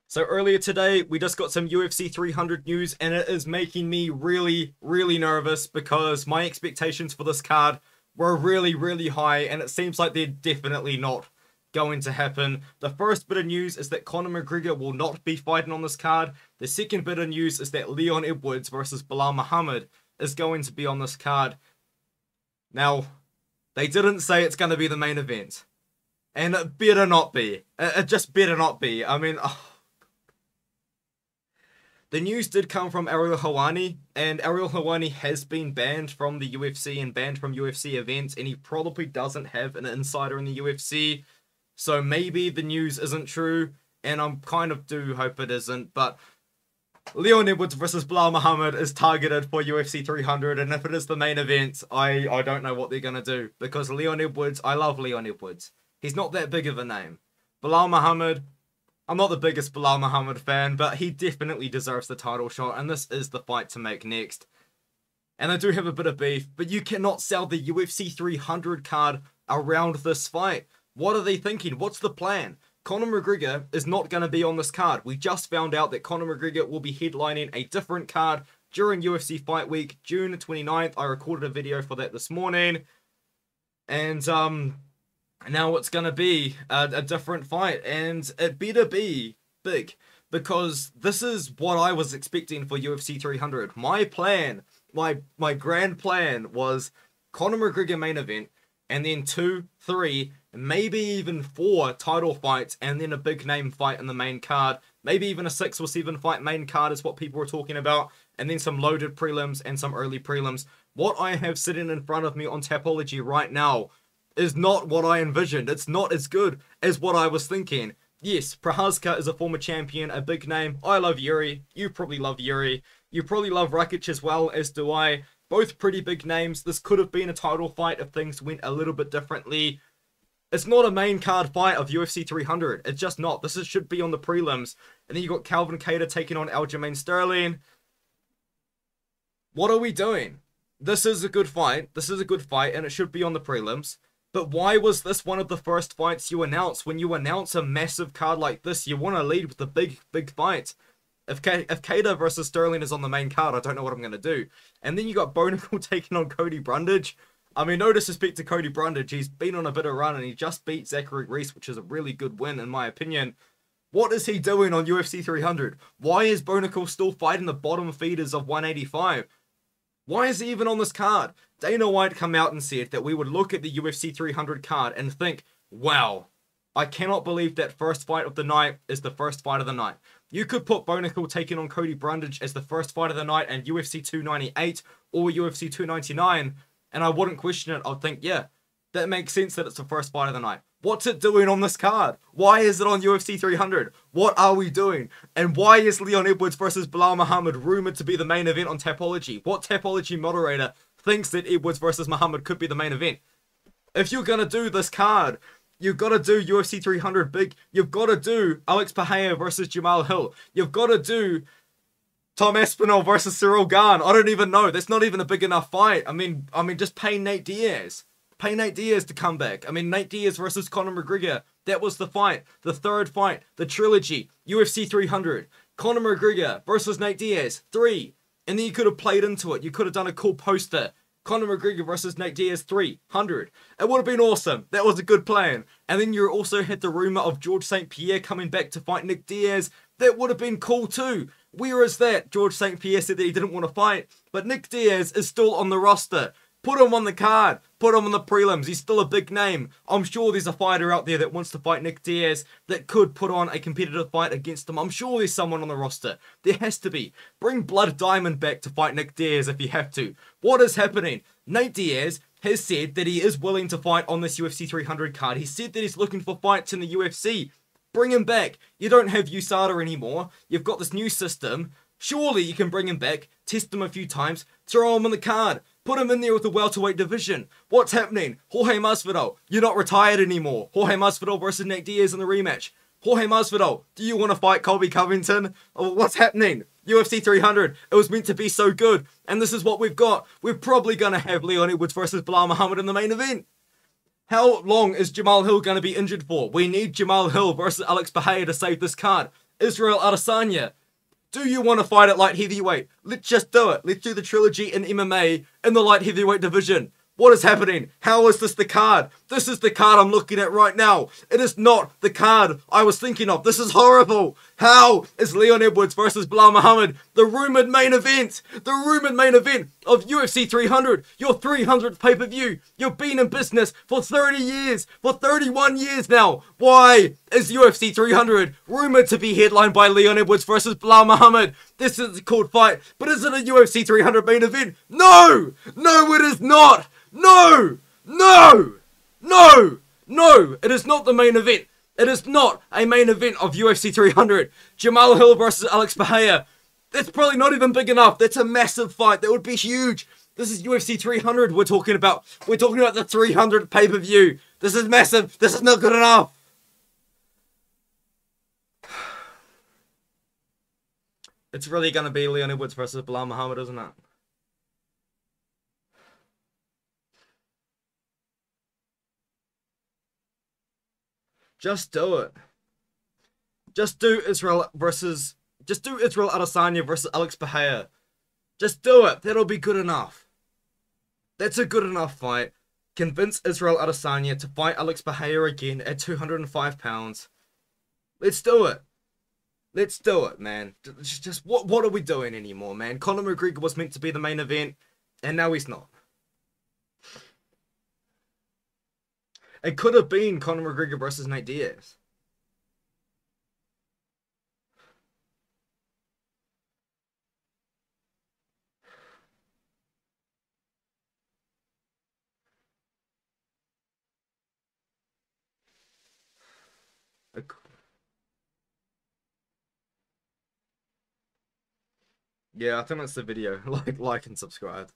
So earlier today, we just got some UFC 300 news, and it is making me really, really nervous because my expectations for this card were really, really high, and it seems like they're definitely not going to happen. The first bit of news is that Conor McGregor will not be fighting on this card. The second bit of news is that Leon Edwards versus Belal Muhammad is going to be on this card. Now, they didn't say it's going to be the main event, and it better not be. It just better not be. I mean, the news did come from Ariel Helwani, and Ariel Helwani has been banned from the UFC and banned from UFC events, and he probably doesn't have an insider in the UFC, so maybe the news isn't true, and I kind of do hope it isn't, but Leon Edwards versus Belal Muhammad is targeted for UFC 300, and if it is the main event, I don't know what they're going to do, because Leon Edwards, I love Leon Edwards. He's not that big of a name. Belal Muhammad, I'm not the biggest Belal Muhammad fan, but he definitely deserves the title shot, and this is the fight to make next. And I do have a bit of beef, but you cannot sell the UFC 300 card around this fight. What are they thinking? What's the plan? Conor McGregor is not going to be on this card. We just found out that Conor McGregor will be headlining a different card during UFC Fight Week, June 29th. I recorded a video for that this morning. And, now it's going to be a different fight, and it better be big, because this is what I was expecting for UFC 300. My plan, my grand plan was Conor McGregor main event, and then 2, 3, maybe even 4 title fights, and then a big name fight in the main card. Maybe even a 6 or 7 fight main card is what people were talking about, and then some loaded prelims and some early prelims. What I have sitting in front of me on Tapology right now is not what I envisioned. It's not as good as what I was thinking. Yes, Prochazka is a former champion, a big name. I love Yuri. You probably love Yuri. You probably love Rakic as well, as do I. Both pretty big names. This could have been a title fight if things went a little bit differently. It's not a main card fight of UFC 300. It's just not. Should be on the prelims. And then you got Calvin Kattar taking on Aljamain Sterling. What are we doing? This is a good fight. This is a good fight, and it should be on the prelims. But why was this one of the first fights you announce? When you announce a massive card like this, you want to lead with the big fight. If Kattar versus Sterling is on the main card, I don't know what I'm going to do. And then you got Bonical taking on Cody Brundage. I mean, no disrespect to Cody Brundage. He's been on a bit of run, and he just beat Zachary Reese, which is a really good win, in my opinion. What is he doing on UFC 300? Why is Bonical still fighting the bottom feeders of 185? Why is he even on this card? Dana White come out and said that we would look at the UFC 300 card and think, wow, I cannot believe that first fight of the night is the first fight of the night. You could put Bonical taking on Cody Brundage as the first fight of the night and UFC 298 or UFC 299, and I wouldn't question it. I'd think, yeah, that makes sense that it's the first fight of the night. What's it doing on this card? Why is it on UFC 300? What are we doing? And why is Leon Edwards versus Belal Muhammad rumored to be the main event on Tapology? What Tapology moderator thinks that Edwards versus Muhammad could be the main event? If you're going to do this card, you've got to do UFC 300 big. You've got to do Alex Pereira versus Jamal Hill. You've got to do Tom Aspinall versus Cyril Gane. I don't even know. That's not even a big enough fight. I mean, just pay Nate Diaz. Pay Nate Diaz to come back. I mean, Nate Diaz versus Conor McGregor. That was the fight. The third fight. The trilogy. UFC 300. Conor McGregor versus Nate Diaz. 3. And then you could have played into it. You could have done a cool poster. Conor McGregor versus Nate Diaz 300. It would have been awesome. That was a good plan. And then you also had the rumor of George St. Pierre coming back to fight Nick Diaz. That would have been cool too. Where is that? George St. Pierre said that he didn't want to fight, but Nick Diaz is still on the roster. Put him on the card. Put him on the prelims. He's still a big name. I'm sure there's a fighter out there that wants to fight Nick Diaz that could put on a competitive fight against him. I'm sure there's someone on the roster. There has to be. Bring Blood Diamond back to fight Nick Diaz if you have to. What is happening? Nate Diaz has said that he is willing to fight on this UFC 300 card. He said that he's looking for fights in the UFC. Bring him back. You don't have USADA anymore. You've got this new system. Surely you can bring him back, test him a few times, throw him on the card, put him in there with the welterweight division. What's happening? Jorge Masvidal, you're not retired anymore. Jorge Masvidal versus Nate Diaz in the rematch. Jorge Masvidal, do you want to fight Colby Covington? Oh, what's happening? UFC 300, it was meant to be so good, and this is what we've got. We're probably going to have Leon Edwards versus Belal Muhammad in the main event. How long is Jamal Hill going to be injured for? We need Jamal Hill versus Alex Pereira to save this card. Israel Adesanya. Do you want to fight at light heavyweight? Let's just do it. Let's do the trilogy in MMA in the light heavyweight division. What is happening? How is this the card? This is the card I'm looking at right now. It is not the card I was thinking of. This is horrible. How is Leon Edwards versus Bilal Muhammad the rumored main event? The rumored main event of UFC 300. Your 300th pay-per-view. You've been in business for 30 years. For 31 years now. Why is UFC 300 rumored to be headlined by Leon Edwards versus Bilal Muhammad? This is a cool fight. But is it a UFC 300 main event? No! No, it is not! No! No! No! No! It is not the main event. It is not a main event of UFC 300. Jamal Hill versus Alex Pereira. That's probably not even big enough. That's a massive fight. That would be huge. This is UFC 300 we're talking about. We're talking about the 300 pay-per-view. This is massive. This is not good enough. It's really going to be Leon Edwards versus Bilal Muhammad, isn't it? Just do it. Just do Israel Adesanya versus Alex Pereira. Just do it. That'll be good enough. That's a good enough fight. Convince Israel Adesanya to fight Alex Pereira again at 205 pounds. Let's do it. Let's do it, man. Just what are we doing anymore, man? Conor McGregor was meant to be the main event, and now he's not. It could have been Conor McGregor versus Nate Diaz. Yeah, I think that's the video. Like and subscribe.